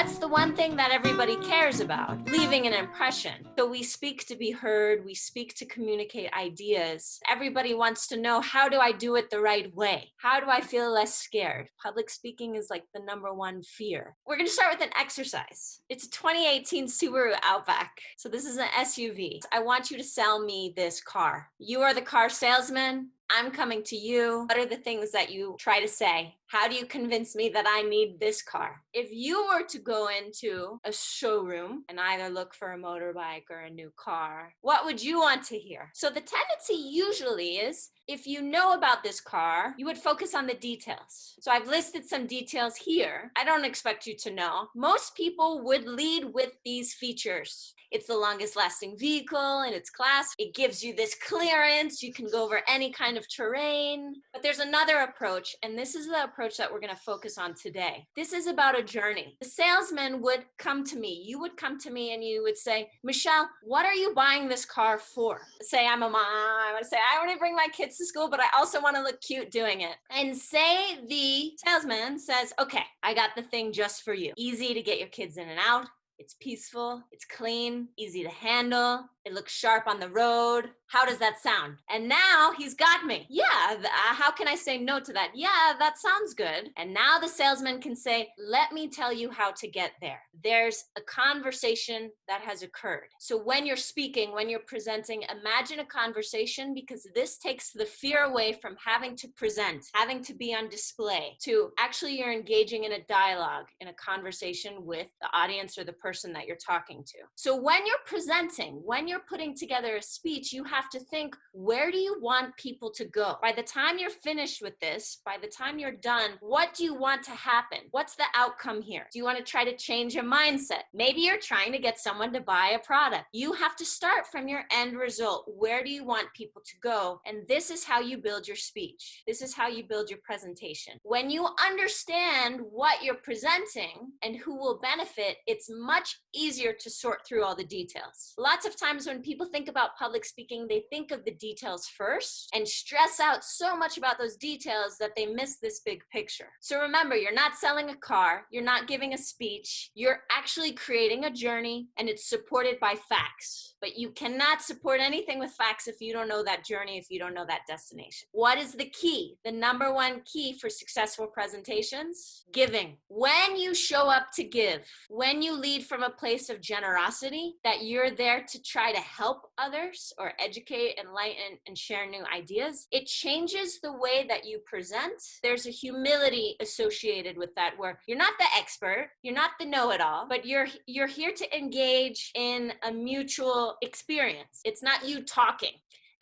That's the one thing that everybody cares about, leaving an impression. So we speak to be heard, we speak to communicate ideas. Everybody wants to know, how do I do it the right way? How do I feel less scared? Public speaking is like the number one fear. We're gonna start with an exercise. It's a 2018 Subaru Outback. So this is an SUV. I want you to sell me this car. You are the car salesman. I'm coming to you. What are the things that you try to say? How do you convince me that I need this car? If you were to go into a showroom and either look for a motorbike or a new car, what would you want to hear? So the tendency usually is, if you know about this car, you would focus on the details. So I've listed some details here. I don't expect you to know. Most people would lead with these features. It's the longest lasting vehicle in its class. It gives you this clearance. You can go over any kind of terrain. But there's another approach, and this is the approach that we're going to focus on today. This is about a journey. The salesman would come to me. You would come to me and you would say, Michelle, what are you buying this car for? Say I'm a mom. I want to say, I want to bring my kids to school, but I also want to look cute doing it. And say the salesman says, okay, I got the thing just for you. Easy to get your kids in and out. It's peaceful, it's clean, easy to handle, it looks sharp on the road. How does that sound? And now he's got me. Yeah, how can I say no to that? Yeah, that sounds good. And now the salesman can say, let me tell you how to get there. There's a conversation that has occurred. So when you're speaking, when you're presenting, imagine a conversation, because this takes the fear away from having to present, having to be on display, to actually you're engaging in a dialogue, in a conversation with the audience or the person that you're talking to. So when you're presenting, when you're putting together a speech, you have to think, where do you want people to go? By the time you're finished with this, by the time you're done, what do you want to happen? What's the outcome here? Do you want to try to change your mindset? Maybe you're trying to get someone to buy a product. You have to start from your end result. Where do you want people to go? And this is how you build your speech. This is how you build your presentation. When you understand what you're presenting and who will benefit, it's much easier to sort through all the details. Lots of times when people think about public speaking, they think of the details first and stress out so much about those details that they miss this big picture. So remember, you're not selling a car, you're not giving a speech, you're actually creating a journey, and it's supported by facts. But you cannot support anything with facts if you don't know that journey, if you don't know that destination. What is the key? The number one key for successful presentations? Giving. When you show up to give, when you lead from a place of generosity, that you're there to try to help others or educate, enlighten, and share new ideas, it changes the way that you present. There's a humility associated with that, where you're not the expert, you're not the know-it-all, but you're here to engage in a mutual experience. It's not you talking.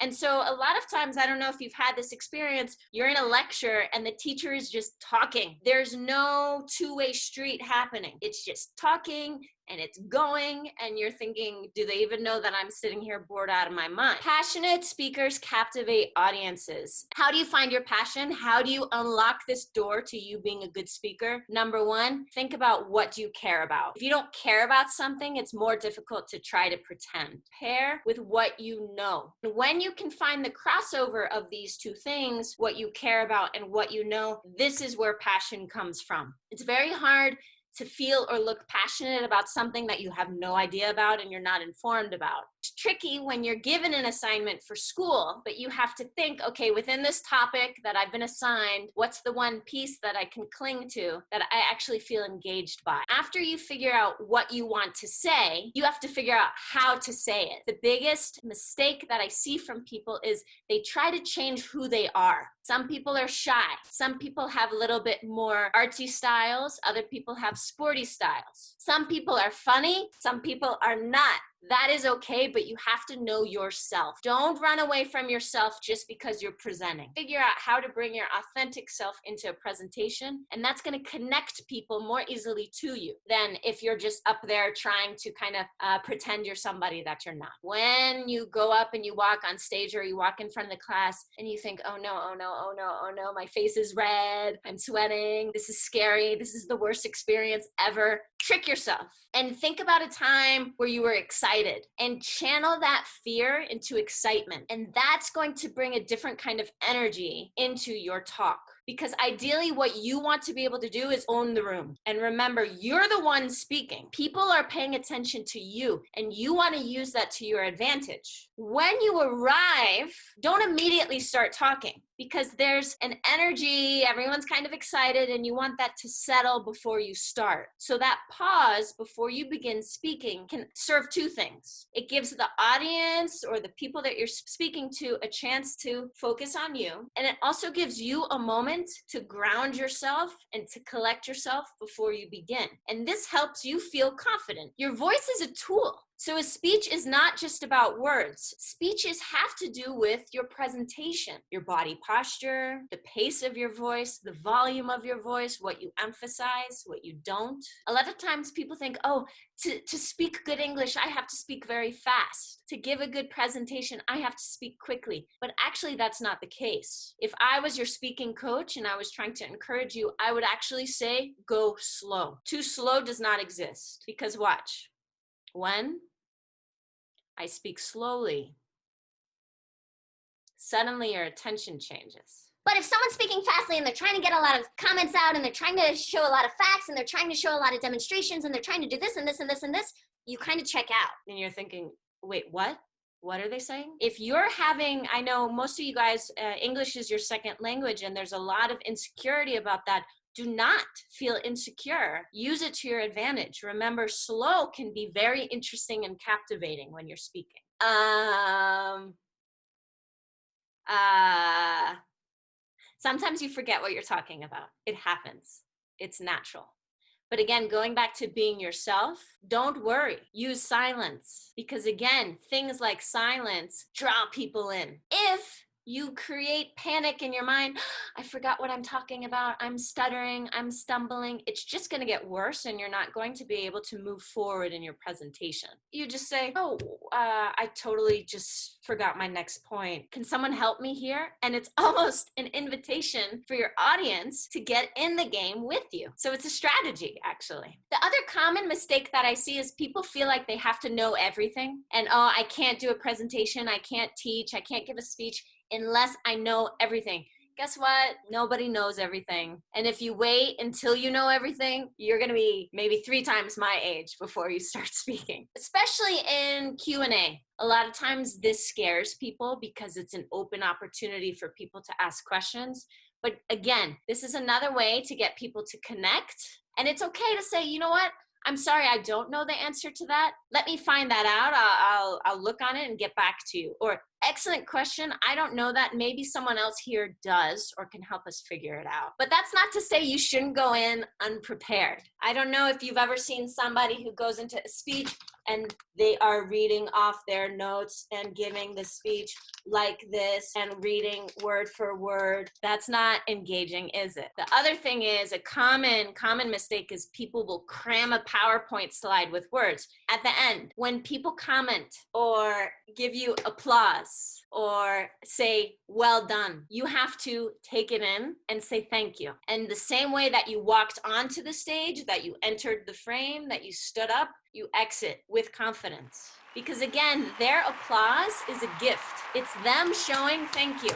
And so a lot of times, I don't know if you've had this experience, you're in a lecture and the teacher is just talking. There's no two-way street happening. It's just talking and it's going, and you're thinking, do they even know that I'm sitting here bored out of my mind? Passionate speakers captivate audiences. How do you find your passion? How do you unlock this door to you being a good speaker? Number one, think about what you care about. If you don't care about something, it's more difficult to try to pretend. Pair with what you know. And when you can find the crossover of these two things, what you care about and what you know, this is where passion comes from. It's very hard to feel or look passionate about something that you have no idea about and you're not informed about. It's tricky when you're given an assignment for school, but you have to think, okay, within this topic that I've been assigned, what's the one piece that I can cling to that I actually feel engaged by? After you figure out what you want to say, you have to figure out how to say it. The biggest mistake that I see from people is they try to change who they are. Some people are shy. Some people have a little bit more artsy styles. Other people have sporty styles. Some people are funny. Some people are not. That is okay, but you have to know yourself. Don't run away from yourself just because you're presenting. Figure out how to bring your authentic self into a presentation, and that's going to connect people more easily to you than if you're just up there trying to kind of pretend you're somebody that you're not. When you go up and you walk on stage or you walk in front of the class and you think, oh no, oh no, oh no, oh no, my face is red, I'm sweating, this is scary, this is the worst experience ever. Trick yourself and think about a time where you were excited and channel that fear into excitement. And that's going to bring a different kind of energy into your talk. because ideally what you want to be able to do is own the room. And remember, you're the one speaking. People are paying attention to you, and you want to use that to your advantage. When you arrive, don't immediately start talking, because there's an energy, everyone's kind of excited, and you want that to settle before you start. So that pause before you begin speaking can serve two things. It gives the audience or the people that you're speaking to a chance to focus on you, and it also gives you a moment to ground yourself and to collect yourself before you begin. And this helps you feel confident. Your voice is a tool. So a speech is not just about words. Speeches have to do with your presentation, your body posture, the pace of your voice, the volume of your voice, what you emphasize, what you don't. A lot of times people think, oh, to speak good English, I have to speak very fast. To give a good presentation, I have to speak quickly. But actually, that's not the case. If I was your speaking coach and I was trying to encourage you, I would actually say, go slow. Too slow does not exist. Because watch. When I speak slowly, suddenly your attention changes. But if someone's speaking fastly and they're trying to get a lot of comments out and they're trying to show a lot of facts and they're trying to show a lot of demonstrations and they're trying to do this and this and this and this, you kind of check out. And you're thinking, wait, what? What are they saying? If you're having, I know most of you guys, English is your second language, and there's a lot of insecurity about that. Do not feel insecure. Use it to your advantage. Remember, slow can be very interesting and captivating when you're speaking. Sometimes you forget what you're talking about. It happens. It's natural. But again, going back to being yourself, don't worry. Use silence. Because again, things like silence draw people in. If you create panic in your mind, I forgot what I'm talking about, I'm stuttering, I'm stumbling, it's just going to get worse, and you're not going to be able to move forward in your presentation. You just say, I totally just forgot my next point. Can someone help me here? And it's almost an invitation for your audience to get in the game with you. So it's a strategy, actually. The other common mistake that I see is people feel like they have to know everything. And, I can't do a presentation, I can't teach, I can't give a speech unless I know everything. Guess what? Nobody knows everything. And if you wait until you know everything, you're going to be maybe 3 times my age before you start speaking. Especially in Q&A. A lot of times this scares people because it's an open opportunity for people to ask questions. But again, this is another way to get people to connect. And it's okay to say, you know what? I'm sorry, I don't know the answer to that. Let me find that out. I'll look on it and get back to you. Or, excellent question. I don't know that. Maybe someone else here does or can help us figure it out. But that's not to say you shouldn't go in unprepared. I don't know if you've ever seen somebody who goes into a speech and they are reading off their notes and giving the speech like this and reading word for word. That's not engaging, is it? The other thing is, a common mistake is people will cram a PowerPoint slide with words. At the end, when people comment or give you applause or say, well done, you have to take it in and say thank you. And the same way that you walked onto the stage, that you entered the frame, that you stood up, you exit with confidence. Because again, their applause is a gift. It's them showing thank you.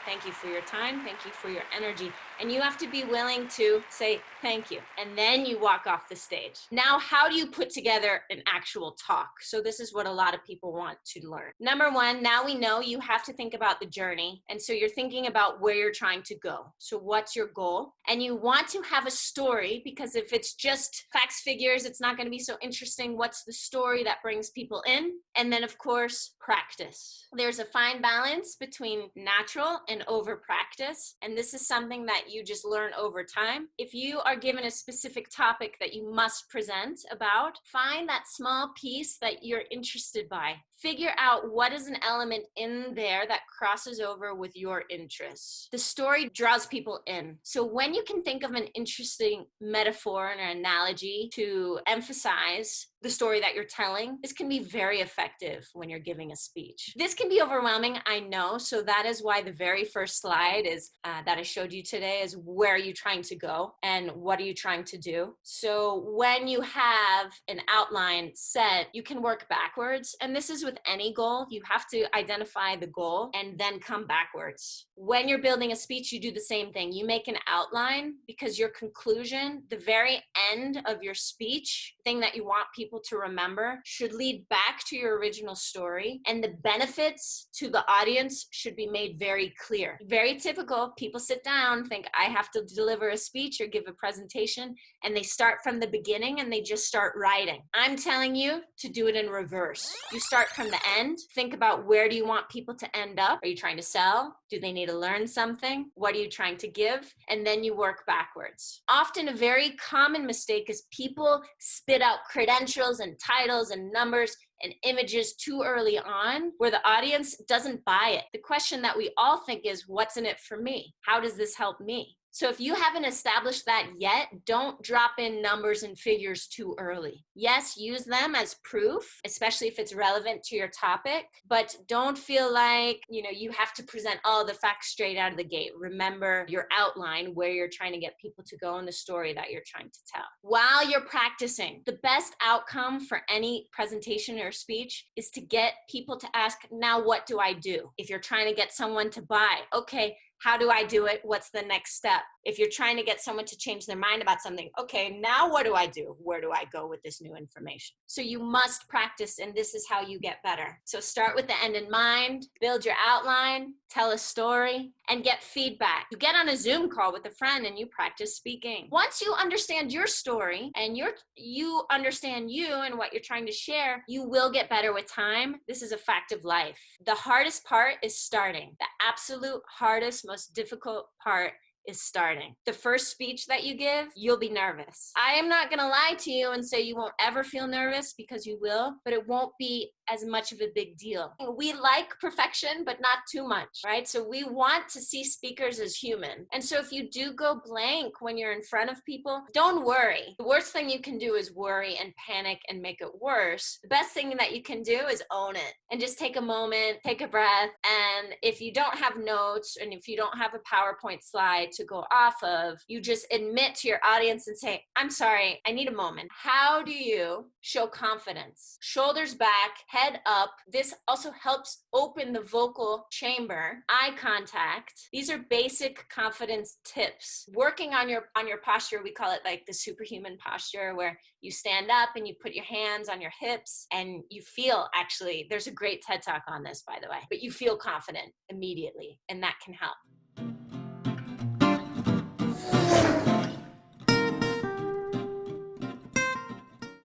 Thank you for your time. Thank you for your energy. And you have to be willing to say thank you. And then you walk off the stage. Now, how do you put together an actual talk? So this is what a lot of people want to learn. Number one, now we know you have to think about the journey. And so you're thinking about where you're trying to go. So what's your goal? And you want to have a story, because if it's just facts, figures, it's not going to be so interesting. What's the story that brings people in? And then, of course, practice. There's a fine balance between natural and over practice. And this is something that you just learn over time. If you are given a specific topic that you must present about, find that small piece that you're interested by. Figure out what is an element in there that crosses over with your interests. The story draws people in. So when you can think of an interesting metaphor or analogy to emphasize the story that you're telling, this can be very effective when you're giving a speech. This can be overwhelming, I know. So that is why the very first slide is that I showed you today is where are you trying to go and what are you trying to do? So when you have an outline set, you can work backwards. And this is with any goal. You have to identify the goal and then come backwards. When you're building a speech, you do the same thing. You make an outline because your conclusion, the very end of your speech, thing that you want people to remember, should lead back to your original story. And the benefits to the audience should be made very clear. Very typical. People sit down, think I have to deliver a speech or give a presentation, and they start from the beginning and they just start writing. I'm telling you to do it in reverse. You start from the end. Think about where do you want people to end up? Are you trying to sell? Do they need to learn something? What are you trying to give? And then you work backwards. Often a very common mistake is people spit out credentials and titles and numbers and images too early on where the audience doesn't buy it. The question that we all think is, what's in it for me? How does this help me? So if you haven't established that yet, don't drop in numbers and figures too early. Yes, use them as proof, especially if it's relevant to your topic, but don't feel like, you have to present all the facts straight out of the gate. Remember your outline, where you're trying to get people to go in the story that you're trying to tell. While you're practicing, the best outcome for any presentation or speech is to get people to ask, now what do I do? If you're trying to get someone to buy, okay, how do I do it? What's the next step? If you're trying to get someone to change their mind about something, okay, now what do I do? Where do I go with this new information? So you must practice, and this is how you get better. So start with the end in mind, build your outline, tell a story, and get feedback. You get on a Zoom call with a friend and you practice speaking. Once you understand your story and you understand you and what you're trying to share, you will get better with time. This is a fact of life. The hardest part is starting. The absolute hardest, most difficult part is starting. The first speech that you give, you'll be nervous. I am not going to lie to you and say you won't ever feel nervous, because you will, but it won't be as much of a big deal. We like perfection, but not too much, right? So we want to see speakers as human. And so if you do go blank when you're in front of people, don't worry. The worst thing you can do is worry and panic and make it worse. The best thing that you can do is own it and just take a moment, take a breath. And if you don't have notes and if you don't have a PowerPoint slide to go off of, you just admit to your audience and say, I'm sorry, I need a moment. How do you show confidence? Shoulders back, head up. This also helps open the vocal chamber. Eye contact. These are basic confidence tips. Working on your posture, we call it like the superhuman posture, where you stand up and you put your hands on your hips and you feel, actually, there's a great TED Talk on this, by the way, but you feel confident immediately, and that can help.